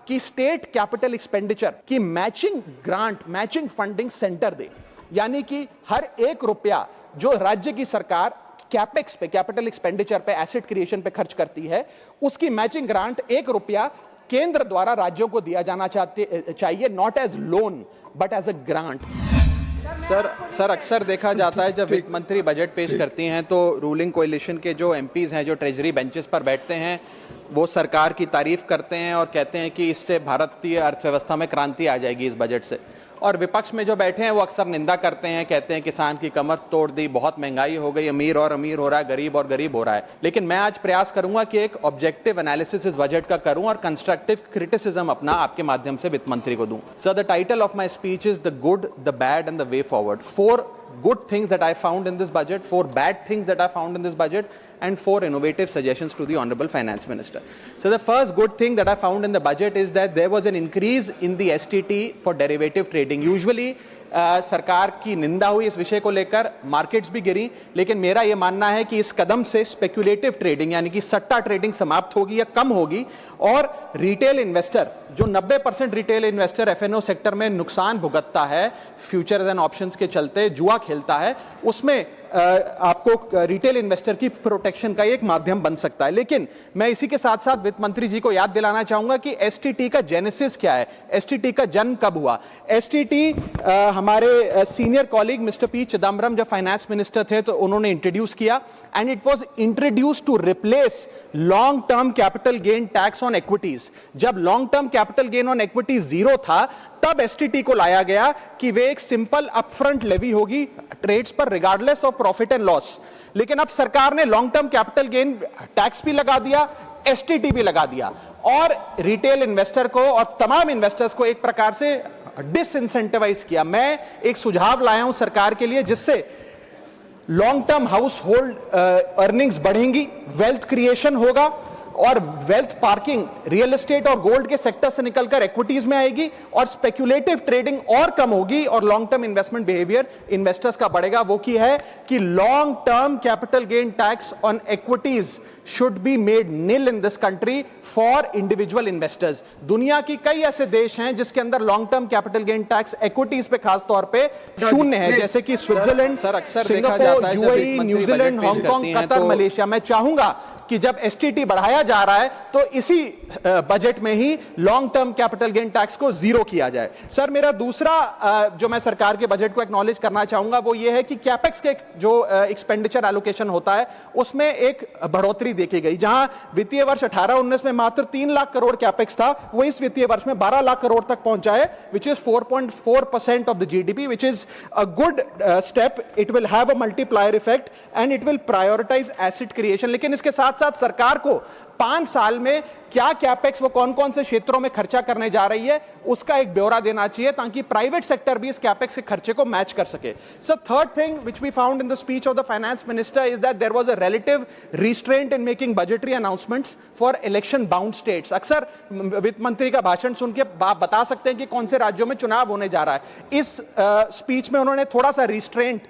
कि state capital expenditure की matching grant, matching funding centre दे, यानी कि हर 1 रुपया जो राज्य की सरकार कैपेक्स पे, कैपिटल एक्सपेंडिचर पे, एसेट क्रिएशन पे खर्च करती है, उसकी मैचिंग ग्रांट 1 रुपया केंद्र द्वारा राज्यों को दिया जाना चाहिए, not as loan but as a grant. Sir अक्सर देखा जाता है जब वित्त मंत्री बजट पेश करती हैं तो रूलिंग कोalition के जो एमपीज हैं, जो ट्रेजरी बेंचेस पर बैठते हैं, वो सरकार की तारीफ करते हैं और कहते हैं कि इससे भारतीय अर्थव्यवस्था में क्रांति आ जाएगी इस बजट से। और विपक्ष में जो बैठे हैं वो अक्सर निंदा करते हैं, कहते हैं किसान की कमर तोड़ दी, बहुत महंगाई हो गई, अमीर और अमीर हो रहा है, गरीब और गरीब हो रहा है। लेकिन मैं आज प्रयास करूंगा कि एक ऑब्जेक्टिव एनालिसिस इस बजट का करूं और कंस्ट्रक्टिव क्रिटिसिज्म अपना आपके माध्यम से वित्त मंत्री को दूं। Sir, the title of my speech is the good, the bad and the way forward. 4 good things that I found in this budget, 4 bad things that I found in this budget, and 4 innovative suggestions to the Honorable Finance Minister. So the first good thing that I found in the budget is that there was an increase in the STT for derivative trading. Usually सरकार की निंदा हुई इस विषय को लेकर, markets भी गिरी, लेकिन मेरा यह मानना है कि इस कदम से स्पेक्युलेटिव ट्रेडिंग यानी कि सट्टा ट्रेडिंग समाप्त होगी या कम होगी और रिटेल इन्वेस्टर, जो 90% रिटेल इन्वेस्टर एफएनओ सेक्टर में नुकसान भुगतता है, फ्यूचर्स एंड ऑप्शंस के चलते जुआ खेलता है, उसमें आपको रिटेल इन्वेस्टर की प्रोटेक्शन का एक माध्यम बन सकता है। लेकिन मैं इसी के साथ साथ वित्त मंत्री जी को याद दिलाना चाहूंगा कि एसटीटी का जेनेसिस क्या है, एसटीटी का जन्म कब हुआ। एसटीटी हमारे senior colleague mister P Chidambaram जब फाइनेंस मिनिस्टर थे तो उन्होंने इंट्रोड्यूस किया, and it was introduce to replace long term capital gain tax on equities. जब long term capital gain on equity 0 था, तब एसटीटी को लाया गया कि वे एक सिंपल अपफ्रंट लेवी होगी ट्रेड्स पर regardless of profit and loss. लेकिन अब सरकार ने long term capital gain tax भी लगा दिया, एसटीटी भी लगा दिया, और रिटेल इन्वेस्टर को और तमाम इन्वेस्टर्स को एक प्रकार से डिसइंसेंटिवाइज किया। मैं एक सुझाव लाया हूं सरकार के लिए जिससे long term house hold earnings बढ़ेंगी, वेल्थ क्रिएशन होगा और वेल्थ पार्किंग रियल एस्टेट और गोल्ड के सेक्टर से निकलकर इक्विटीज में आएगी और स्पेक्युलेटिव ट्रेडिंग और कम होगी और long term investment behaviour investors का बढ़ेगा। वो की है कि long term capital gain tax on equities should be made nil in this country for individual investors. दुनिया की कई ऐसे देश हैं जिसके अंदर long term capital gain tax equities पे खास तौर पे शून्य है, जैसे कि Switzerland, Singapore, UAE, New Zealand, Hong Kong, Qatar, Malaysia. मैं चाहूंगा कि जब एसटीटी बढ़ाया जा रहा है तो इसी बजट में ही long term capital gain tax को 0 किया जाए। सर, मेरा दूसरा जो मैं सरकार के बजट को एक्नॉलेज करना चाहूंगा वो ये है कि कैपेक्स के जो एक्सपेंडिचर एलोकेशन होता है उसमें एक बढ़ोतरी देखी गई। जहां वित्तीय वर्ष 18-19 में मात्र 3 लाख करोड़ कैपेक्स था, वो इस वित्तीय वर्ष में 12 लाख करोड़ तक पहुंचा है, which is 4.4% of the GDP, which is a good step. It will have a multiplier effect and it will prioritise asset creation. लेकिन इसके साथ साथ सरकार को 5 साल में क्या कैपेक्स वो कौन कौन से क्षेत्रों में खर्चा करने जा रही है उसका एक ब्यौरा देना चाहिए ताकि प्राइवेट सेक्टर भी इस कैपेक्स के खर्चे को मैच कर सके। So third thing which we found in the speech of the finance minister is that there was a relative restraint in making budgetary announcements for election bound states. अक्सर वित्त मंत्री का भाषण सुन के आप बता सकते हैं कि कौन से राज्यों में चुनाव होने जा रहा है। इस स्पीच में उन्होंने थोड़ा सा रिस्ट्रेंट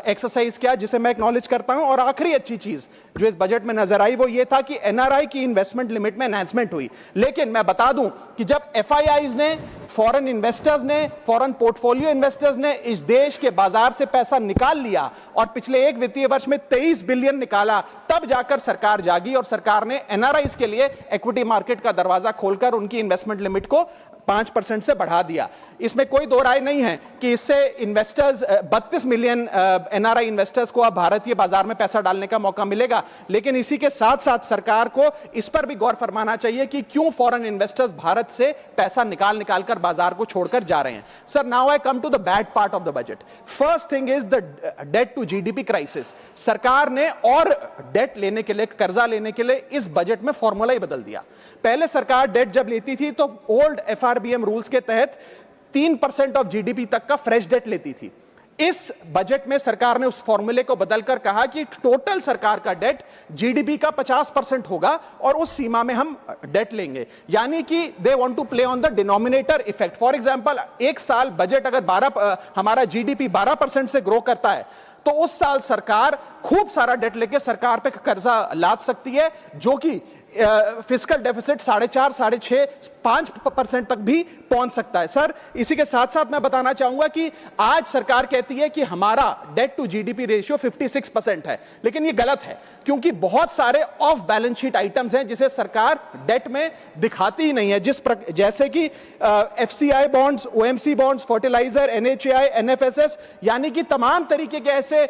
एक्सरसाइज किया जिसे मैं एक्नॉलेज करता हूं। और आखिरी अच्छी चीज जो इस बजट में नजर आई वो ये था कि एनआरआई की इन्वेस्टमेंट लिमिट में एनहांसमेंट हुई। लेकिन मैं बता दूं कि जब एफआईआईज ने, फॉरेन इन्वेस्टर्स ने, फॉरेन पोर्टफोलियो इन्वेस्टर्स ने इस देश के बाजार से पैसा निकाल लिया और पिछले एक वित्तीय वर्ष में 23 बिलियन निकाला, तब जाकर सरकार जागी और सरकार ने एनआरआईज के लिए इक्विटी मार्केट का दरवाजा खोलकर उनकी इन्वेस्टमेंट लिमिट को 5% से बढ़ा दिया। इसमें कोई दो राय नहीं है कि इससे इन्वेस्टर्स 32 मिलियन एनआरआई इन्वेस्टर्स को अब भारतीय बाजार में पैसा डालने का मौका मिलेगा। लेकिन इसी के साथ साथ सरकार को इस पर भी गौर फरमाना चाहिए कि क्यों फॉरेन इन्वेस्टर्स भारत से पैसा निकाल कर बाजार को छोड़कर जा रहे हैं। Sir, now I come to the bad part of the budget. First thing is the debt to GDP crisis. सरकार ने और डेट लेने के लिए, कर्जा लेने के लिए इस बजट में फॉर्मूला ही बदल दिया। पहले सरकार डेट जब लेती थी तो ओल्ड एफआरबीएम रूल्स के तहत 3% ऑफ जीडीपी तक का फ्रेश डेट लेती थी। इस बजट में सरकार ने उस फॉर्मूले को बदलकर कहा कि टोटल सरकार का डेट जीडीपी का 50% होगा और उस सीमा में हम डेट लेंगे। यानी कि they want to play on the denominator effect. For example, एक साल बजट अगर हमारा जीडीपी 12% से ग्रो करता है तो उस साल सरकार खूब सारा डेट लेके सरकार पे कर्जा लाद सकती है, जो कि फिस्कल डेफिसिट 4.5, 6.5, 5% तक भी पहुंच सकता है। सर, इसी के साथ साथ मैं बताना चाहूंगा कि आज सरकार कहती है कि हमारा डेट टू जीडीपी रेशियो 56% है, लेकिन ये गलत है, क्योंकि बहुत सारे ऑफ बैलेंस शीट आइटम्स हैं जिसे सरकार डेट में दिखाती ही नहीं है, जैसे कि FCI bonds, OMC bonds, fertiliser, NHAI, NFSS, यानी कि तमाम तरीके के ऐसे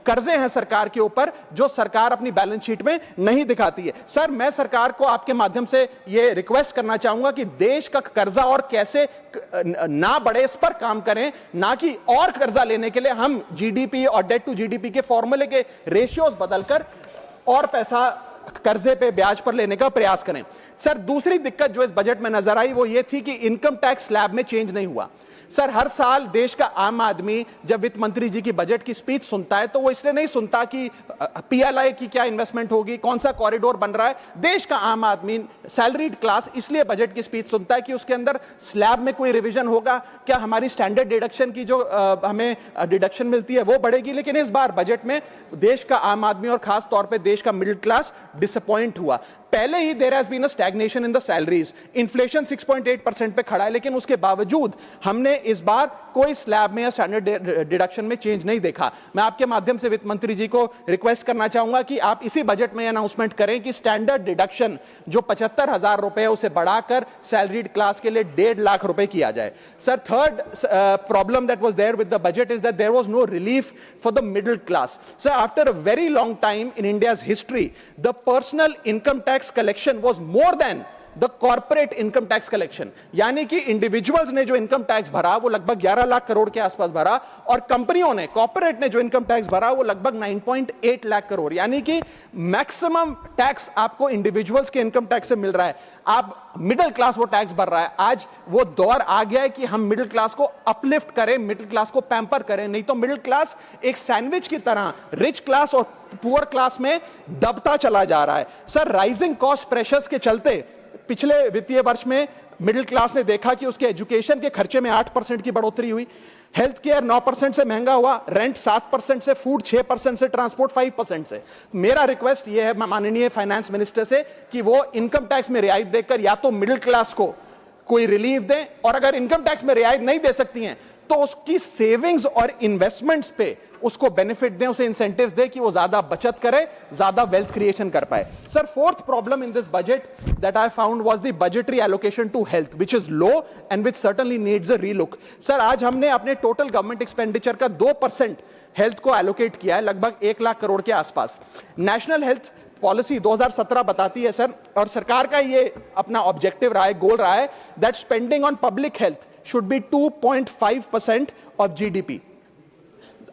कर्जे हैं सरकार के ऊपर जो सरकार अपनी बैलेंस शीट में नहीं दिखाती है। सर, मैं सरकार को आपके माध्यम से यह रिक्वेस्ट करना चाहूंगा कि देश का कर्जा और कैसे ना बढ़े इस पर काम करें, ना कि और कर्जा लेने के लिए हम जीडीपी और डेट टू जीडीपी के फॉर्मूले के रेशियोज बदलकर और पैसा कर्जे पे ब्याज पर लेने का प्रयास करें। सर, दूसरी दिक्कत जो इस बजट में नजर आई वो ये थी कि इनकम टैक्स स्लैब में चेंज नहीं हुआ। सर, हर साल देश का आम आदमी जब वित्त मंत्री जी की बजट की स्पीच सुनता है तो वो इसलिए नहीं सुनता कि पीएलआई की क्या इन्वेस्टमेंट होगी, कौन सा कॉरिडोर बन रहा है। देश का आम आदमी, सैलरीड क्लास, इसलिए बजट की स्पीच सुनता है कि उसके अंदर स्लैब में कोई रिवीजन होगा, क्या हमारी स्टैंडर्ड डिडक्शन की जो हमें डिडक्शन मिलती है वो बढ़ेगी। लेकिन इस बार बजट में देश का आम आदमी और खास तौर पर देश का मिडिल क्लास डिसअपॉइंट हुआ। पहले ही there has been a stagnation in the salaries, inflation 6.8% पे खड़ा है, लेकिन उसके बावजूद हमने इस बार कोई स्लैब में या स्टैंडर्ड डिडक्शन में चेंज नहीं देखा। मैं आपके माध्यम से वित्त मंत्री जी को रिक्वेस्ट करना चाहूंगा कि आप इसी बजट में अनाउंसमेंट करें कि स्टैंडर्ड डिडक्शन जो 75,000 रुपए है उसे बढ़ाकर सैलरीड क्लास के लिए 1.5 लाख रुपए किया जाए। Sir, third problem that was there with the budget is that there was no relief for the middle class. Sir, after a very long time in India's history the personal income tax collection was more than the corporate income tax collection, यानी कि individuals ने जो income tax भरा वो लगभग 11 लाख करोड़ के आसपास भरा, और कंपनियों ने, कॉर्पोरेट ने जो इनकम टैक्स भरा वो लगभग 9.8 लाख करोड़, यानी कि मैक्सिमम टैक्स आपको इंडिविजुअल्स के इनकम टैक्स से मिल रहा है। आप मिडिल क्लास वो टैक्स भर रहा है। आज वो दौर आ गया है कि हम मिडिल क्लास को अपलिफ्ट करें, मिडिल क्लास को पैम्पर करें, नहीं तो मिडिल क्लास एक सैंडविच की तरह रिच क्लास और पुअर क्लास में दबता चला जा रहा है। सर, राइजिंग कॉस्ट प्रेशर्स के चलते पिछले वित्तीय वर्ष में मिडिल क्लास ने देखा कि उसके एजुकेशन के खर्चे में 8% की बढ़ोतरी हुई, हेल्थ केयर 9% से महंगा हुआ, रेंट 7% से, फूड 6% से, ट्रांसपोर्ट 5% से। मेरा रिक्वेस्ट यह है माननीय फाइनेंस मिनिस्टर से कि वो इनकम टैक्स में रियायत देकर या तो मिडिल क्लास को कोई रिलीफ दें, और अगर इनकम टैक्स में रियायत नहीं दे सकती हैं तो उसकी सेविंग्स और इन्वेस्टमेंट्स पे उसको बेनिफिट दें, उसे इंसेंटिव्स दें कि वो ज्यादा बचत करे, ज्यादा वेल्थ क्रिएशन कर पाए। Sir, fourth problem in this budget that I found was the budgetary allocation to health, which is low and which certainly needs a relook. Sir, आज हमने अपने टोटल गवर्नमेंट एक्सपेंडिचर का 2% हेल्थ को allocate किया है, लगभग 1 लाख करोड़ के आसपास। नेशनल हेल्थ पॉलिसी 2017 बताती है सर, और सरकार का ये अपना ऑब्जेक्टिव रहा है, गोल रहा है, that spending on public health should be 2.5% of GDP.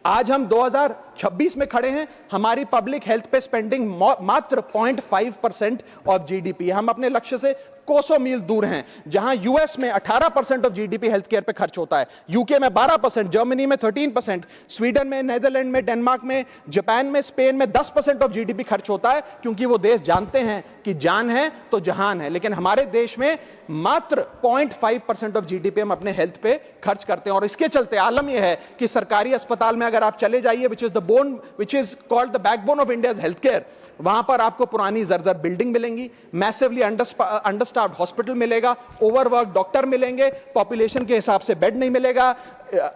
आज हम 2026 में खड़े हैं, हमारी पब्लिक हेल्थ पे स्पेंडिंग मात्र 0.5% ऑफ जीडीपी। हम अपने लक्ष्य से कोसों मील दूर हैं। जहां यूएस में 18% ऑफ जीडीपी हेल्थ केयर पे खर्च होता है, यूके में 12%, जर्मनी में 13%, स्वीडन में, नेदरलैंड में, डेनमार्क में, जापान में, स्पेन में 10% ऑफ जीडीपी खर्च होता है, क्योंकि वो देश जानते हैं कि जान है तो जहान है। लेकिन हमारे देश में मात्र 0.5% ऑफ जीडीपी हम अपने हेल्थ पे खर्च करते हैं, और इसके चलते आलम यह है कि सरकारी अस्पताल में अगर आप चले जाइए, which is called the backbone of India's healthcare, वहां पर आपको पुरानी जर्जर बिल्डिंग मिलेंगी, मैसिवली अंडरस्टाफ्ड हॉस्पिटल मिलेगा, ओवरवर्क डॉक्टर मिलेंगे, पॉपुलेशन के हिसाब से बेड नहीं मिलेगा,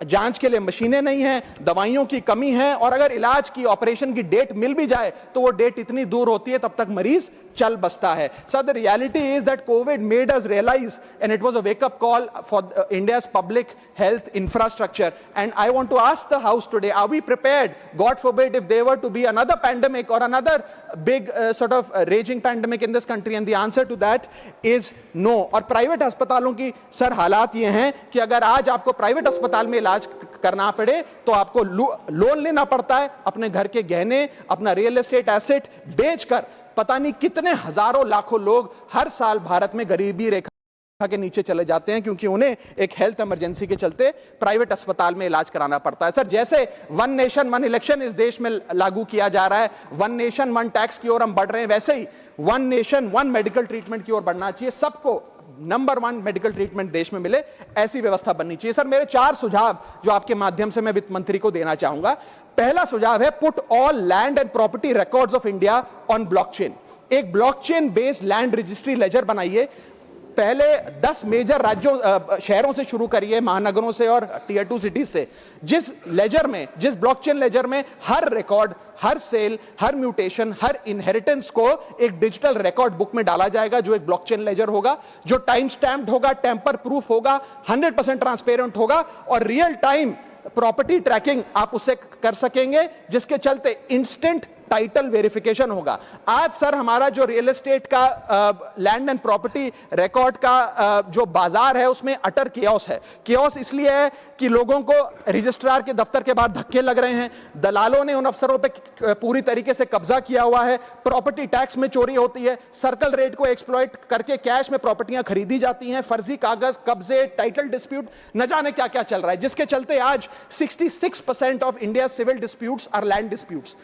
जांच के लिए मशीनें नहीं हैं, दवाइयों की कमी है, और अगर इलाज की, ऑपरेशन की डेट मिल भी जाए तो वो डेट इतनी दूर होती है तब तक मरीज चल बसता है। Sir, the reality is that COVID made us realise, and it was a wake up call for India's public health infrastructure, and I want to ask the house today, are we prepared, God forbid, if there were to be another pandemic or another big sort of raging pandemic in this country, and the answer to that is no। और private अस्पतालों की sir हालात ये हैं कि अगर आज आपको प्राइवेट अस्पताल में इलाज करना पड़े तो आपको लोन लेना पड़ता है, अपने घर के गहने, अपना रियल एस्टेट एसेट बेचकर पता नहीं कितने हजारों लाखों लोग हर साल भारत में गरीबी रेखा के नीचे चले जाते हैं, क्योंकि उन्हें एक हेल्थ इमरजेंसी के चलते प्राइवेट अस्पताल में इलाज कराना पड़ता है। सर, जैसे वन नेशन वन इलेक्शन इस देश में लागू किया जा रहा है, वन नेशन वन टैक्स की ओर हम बढ़ रहे हैं, वैसे ही one nation one medical treatment की ओर बढ़ना चाहिए। सबको नंबर 1 मेडिकल ट्रीटमेंट देश में मिले, ऐसी व्यवस्था बननी चाहिए। सर, मेरे 4 सुझाव जो आपके माध्यम से मैं वित्त मंत्री को देना चाहूंगा। पहला सुझाव है, put all land and property records of India on blockchain. एक blockchain based land registry ledger बनाइए। पहले 10 मेजर राज्यों शहरों से शुरू करिए, महानगरों से और टियर 2 सिटीज से, जिस ब्लॉकचेन लेजर में हर रिकॉर्ड, हर सेल, हर म्यूटेशन, हर इनहेरिटेंस को एक डिजिटल रिकॉर्ड बुक में डाला जाएगा, जो एक ब्लॉकचेन लेजर होगा, जो टाइम स्टैम्प्ड होगा, टेम्पर प्रूफ होगा, 100% ट्रांसपेरेंट होगा और रियल टाइम प्रॉपर्टी ट्रैकिंग आप उससे कर सकेंगे, जिसके चलते इंस्टेंट टाइटल वेरिफिकेशन होगा। आज सर हमारा जो रियल एस्टेट का लैंड एंड प्रॉपर्टी रिकॉर्ड का जो बाजार है उसमें अटर कियोस है। कियोस इसलिए है कि लोगों को रजिस्ट्रार के दफ्तर के बाद धक्के लग रहे हैं, दलालों ने उन अफसरों पे पूरी तरीके से कब्जा किया हुआ है, प्रॉपर्टी टैक्स में चोरी होती है, सर्कल रेट को एक्सप्लॉइट करके कैश में प्रॉपर्टियां खरीदी जाती हैं, फर्जी कागज, कब्जे, टाइटल डिस्प्यूट, न जाने क्या क्या चल रहा है, जिसके चलते आज 66% of India civil disputes are land disputes.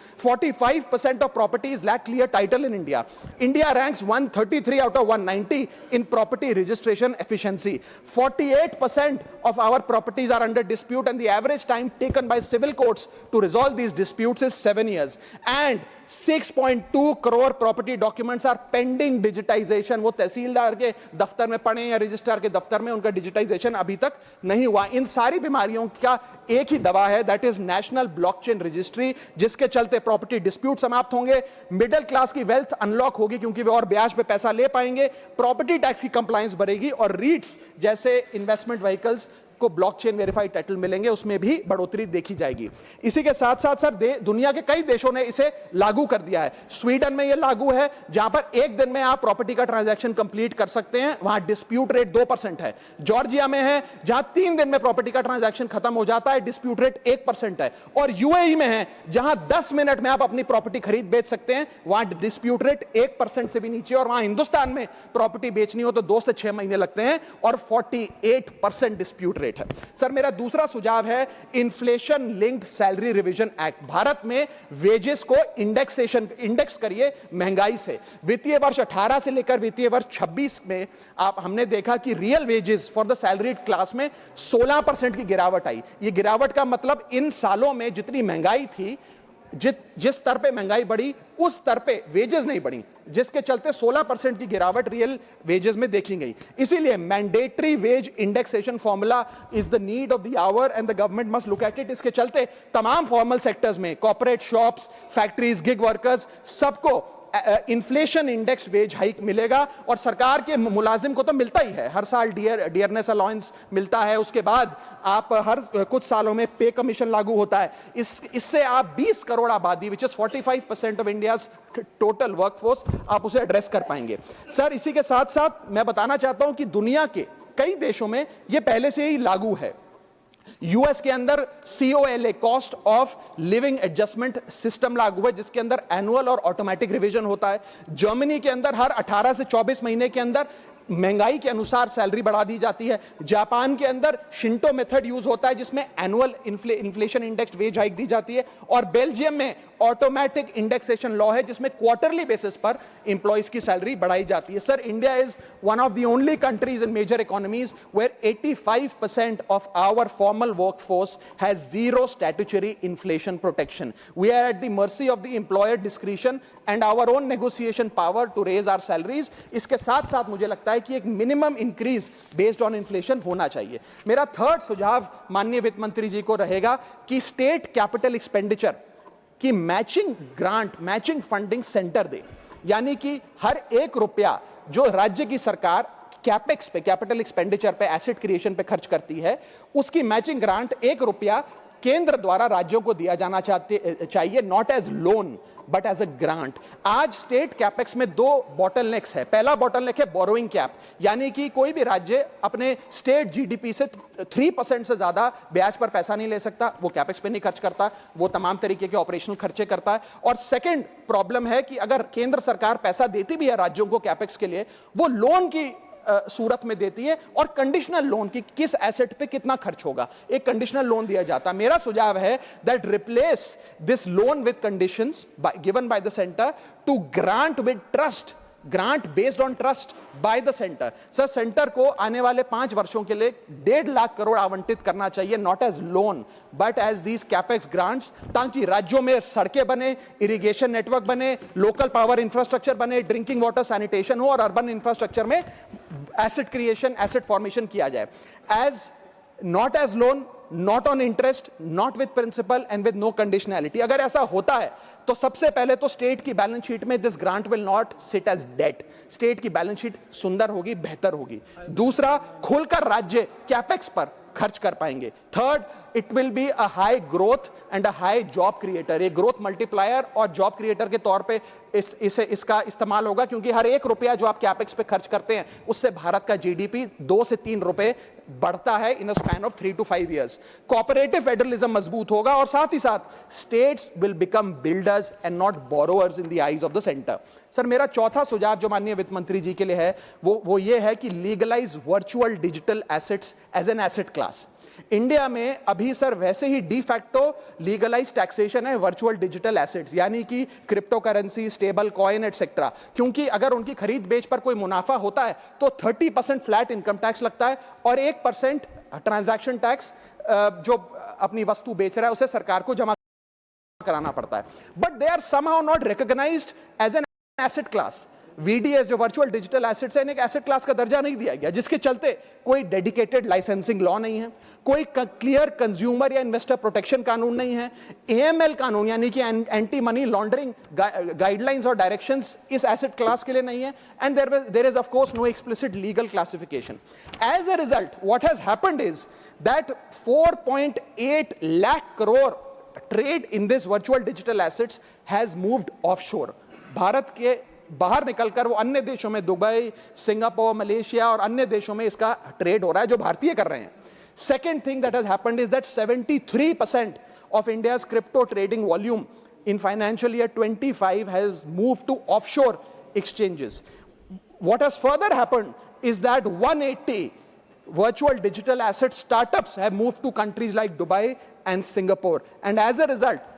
45% of properties lack clear title in India. India ranks 133 out of 190 in property registration efficiency. 48% of our properties are under dispute and the average time taken by civil courts to resolve these disputes is 7 years. And 6.2 crore property documents are pending digitization. वो तहसीलदार के दफ्तर में पड़े या registrar के दफ्तर में, उनका डिजिटाइजेशन अभी तक नहीं हुआ। इन सारी बीमारियों का एक ही दवा है, that is national blockchain registry, जिसके चलते प्रॉपर्टी डिस्प्यूट समाप्त होंगे, मिडिल क्लास की वेल्थ अनलॉक होगी क्योंकि वे और ब्याज पे पैसा ले पाएंगे, प्रॉपर्टी टैक्स की कंप्लायंस बढ़ेगी और रीट्स जैसे इन्वेस्टमेंट व्हीकल्स को ब्लॉकचेन वेरीफाइड टाइटल मिलेंगे, उसमें भी बढ़ोतरी देखी जाएगी। इसी के साथ साथ सर दुनिया के कई देशों ने इसे लागू कर दिया है। स्वीडन में यह लागू है, जहां पर एक दिन में आप प्रॉपर्टी का ट्रांजैक्शन कंप्लीट कर सकते हैं, वहां डिस्प्यूट रेट 2% है। जॉर्जिया में है, जहां 3 दिन में प्रॉपर्टी का ट्रांजैक्शन खत्म हो जाता है, डिस्प्यूट रेट 1% है। और यूएई में है, जहां 10 मिनट में आप अपनी प्रॉपर्टी खरीद बेच सकते हैं, वहां डिस्प्यूट रेट 1% से भी नीचे। और वहां हिंदुस्तान में प्रॉपर्टी बेचनी हो तो 2 से 6 महीने लगते हैं और 48% डिस्प्यूट रेट है। सर मेरा दूसरा सुझाव है inflation linked salary revision act. Bharat में वेजेस को इंडेक्स करिए महंगाई से। वित्तीय वर्ष 18 से लेकर वित्तीय वर्ष 26 में हमने देखा कि real wages for the salaried class में 16% की गिरावट आई। यह गिरावट का मतलब इन सालों में जितनी महंगाई थी, जिस स्तर पे महंगाई बढ़ी उस स्तर पे वेजेस नहीं बढ़ी, जिसके चलते 16% की गिरावट रियल वेजेस में देखी गई। इसीलिए mandatory wage indexation formula is the need of the hour and the government must look at it. इसके चलते तमाम फॉर्मल सेक्टर्स में, corporate, shops, factories, gig workers, सबको इन्फ्लेशन इंडेक्स वेज हाइक मिलेगा। और सरकार के मुलाजिम को तो मिलता ही है, हर साल डियरनेस अलाउंस मिलता है, उसके बाद आप हर कुछ सालों में पे कमीशन लागू होता है। इससे आप 20 करोड़ आबादी, which is 45% of India's total workforce, आप उसे एड्रेस कर पाएंगे। सर इसी के साथ साथ मैं बताना चाहता हूं कि दुनिया के कई देशों में यह पहले से ही लागू है। यूएस के अंदर COLA, cost of living adjustment system लागू है, जिसके अंदर एनुअल और ऑटोमेटिक रिवीजन होता है। जर्मनी के अंदर हर 18 से 24 महीने के अंदर महंगाई के अनुसार सैलरी बढ़ा दी जाती है। जापान के अंदर शिंटो मेथड यूज होता है, जिसमें annual inflation index wage hike दी जाती है। और बेल्जियम में ऑटोमेटिक इंडेक्सेशन लॉ है, जिसमें क्वार्टरली बेसिस पर एम्प्लॉइज की सैलरी बढ़ाई जाती है। Sir India is one of the only countries in major economies where 85% of our formal workforce has zero statutory inflation protection. We are at the mercy of the employer discretion and our own negotiation power to raise our salaries. इसके साथ साथ मुझे लगता है कि एक minimum increase based on inflation होना चाहिए। मेरा थर्ड सुझाव माननीय वित्त मंत्री जी को रहेगा कि स्टेट कैपिटल एक्सपेंडिचर की matching grant, matching funding centre दे, यानी कि हर 1 रुपया जो राज्य की सरकार कैपेक्स पे, कैपिटल एक्सपेंडिचर पे, एसेट क्रिएशन पे खर्च करती है, उसकी मैचिंग ग्रांट 1 रुपया केंद्र द्वारा राज्यों को दिया जाना चाहिए, not as loan but as a grant. आज स्टेट कैपेक्स में 2 बॉटलनेक्स है। पहला बॉटलनेक है बोरोइंग कैप, यानी कि कोई भी राज्य अपने स्टेट जीडीपी से 3% से ज्यादा ब्याज पर पैसा नहीं ले सकता, वो कैपेक्स पे नहीं खर्च करता, वो तमाम तरीके के ऑपरेशनल खर्चे करता है। और सेकंड प्रॉब्लम है कि अगर केंद्र सरकार पैसा देती भी है राज्यों को कैपेक्स के लिए, वो लोन की सूरत में देती है और कंडीशनल लोन की किस एसेट पे कितना खर्च होगा, एक कंडीशनल लोन दिया जाता है। मेरा सुझाव है that replace this loan with conditions given by the centre to grant with trust grant based on trust by the centre. Sir centre को आने वाले 5 वर्षों के लिए 1.5 लाख करोड़ आवंटित करना चाहिए, not as loan but as these capex grants, ताकि राज्यों में सड़कें बने, इरिगेशन नेटवर्क बने, लोकल पावर इंफ्रास्ट्रक्चर बने, ड्रिंकिंग वाटर सैनिटेशन हो और अर्बन इंफ्रास्ट्रक्चर में एसेट क्रिएशन, एसेट फॉर्मेशन किया जाए। As not as loan, not on interest, not with principal and with no conditionality. अगर ऐसा होता है तो सबसे पहले तो स्टेट की बैलेंस शीट में this grant will not sit as debt, state की बैलेंस शीट सुंदर होगी, बेहतर होगी। दूसरा, खुलकर राज्य कैपेक्स पर खर्च कर पाएंगे। Third, it will be a high growth and a high job creator, एक ग्रोथ मल्टीप्लायर और जॉब क्रिएटर के तौर पे इसका इस्तेमाल होगा, क्योंकि हर 1 रुपया जो आप कैपेक्स पे खर्च करते हैं उससे भारत का जीडीपी 2 से 3 रुपए बढ़ता है in a span of 3 to 5 years। Cooperative federalism मजबूत होगा और साथ ही साथ states will become builders and not borrowers in the eyes of the centre. Sir मेरा चौथा सुझाव जो माननीय वित्त मंत्री जी के लिए है वो ये है कि legalise virtual digital assets as an asset class. India में अभी सर वैसे ही डी फैक्टो लीगलाइज टैक्सेशन है वर्चुअल डिजिटल एसेट्स, यानी कि crypto currency, stable coin etcetera, क्योंकि अगर उनकी खरीद बेच पर कोई मुनाफा होता है तो 30% फ्लैट इनकम टैक्स लगता है और 1% ट्रांजैक्शन टैक्स जो अपनी वस्तु बेच रहा है उसे सरकार को जमा कराना पड़ता है। But they are somehow not recognised as an asset class. VDS जो वर्चुअल डिजिटल एसेट्स है, इन्हें एसेट क्लास का दर्जा नहीं दिया गया, जिसके चलते कोई डेडिकेटेड लाइसेंसिंग लॉ नहीं है, कोई क्लियर कंज्यूमर या इन्वेस्टर प्रोटेक्शन कानून नहीं है, एएमएल कानून यानी कि एंटी मनी लॉन्ड्रिंग गाइडलाइंस और डायरेक्शंस इस एसेट क्लास के लिए नहीं है, and there is of course no explicit legal classification. As a result what has happened is that 4.8 lakh crore trade in this virtual digital assets has moved offshore. Bharat के बाहर निकलकर वो अन्य देशों में, दुबई, सिंगापुर, मलेशिया और अन्य देशों में इसका ट्रेड हो रहा है जो भारतीय कर रहे हैं। Second thing that has happened is that 73% of India's crypto trading volume in financial year 25 has moved to offshore exchanges. What has further happened is that 180 virtual digital asset startups have moved to countries like Dubai and Singapore, and as a result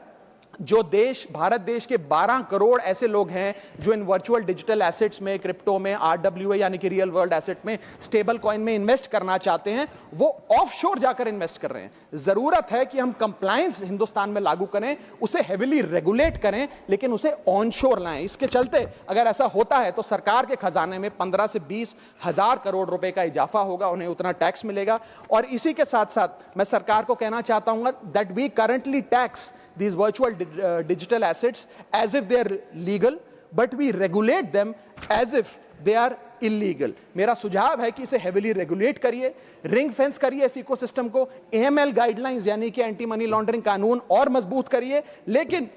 जो देश, भारत देश के 12 करोड़ ऐसे लोग हैं जो इन virtual digital assets में, crypto में, आरडब्ल्यूए यानी कि रियल वर्ल्ड एसेट में, स्टेबल कॉइन में इन्वेस्ट करना चाहते हैं, वो ऑफशोर जाकर इन्वेस्ट कर रहे हैं। जरूरत है कि हम कंप्लायंस हिंदुस्तान में लागू करें, उसे हेविली रेगुलेट करें, लेकिन उसे ऑनशोर लाएं। इसके चलते अगर ऐसा होता है तो सरकार के खजाने में 15 से 20 हजार करोड़ रुपए का इजाफा होगा, उन्हें उतना टैक्स मिलेगा। और इसी के साथ साथ मैं सरकार को कहना चाहता हूं that we currently tax these virtual digital assets as if they are legal, but we regulate them as if they are illegal. मेरा सुझाव है कि इसे heavily regulate करिए, रिंग फेंस करिए इस इकोसिस्टम को, AML गाइडलाइंस यानी कि एंटी मनी लॉन्ड्रिंग कानून और मजबूत करिए, लेकिन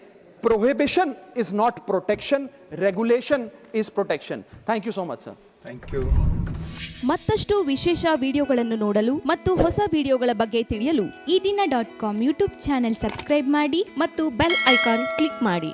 prohibition is not protection, regulation is protection. Thank you so much, sir. Thank you. ಮತ್ತಷ್ಟು ವಿಶೇಷ ವಿಡಿಯೋಗಳನ್ನು ನೋಡಲು ಮತ್ತು ಹೊಸ ವಿಡಿಯೋಗಳ ಬಗ್ಗೆ ತಿಳಿಯಲು eDina.com ಯೂಟ್ಯೂಬ್ ಚಾನೆಲ್ ಸಬ್ಸ್ಕ್ರೈಬ್ ಮಾಡಿ ಮತ್ತು ಬೆಲ್ ಐಕಾನ್ ಕ್ಲಿಕ್ ಮಾಡಿ.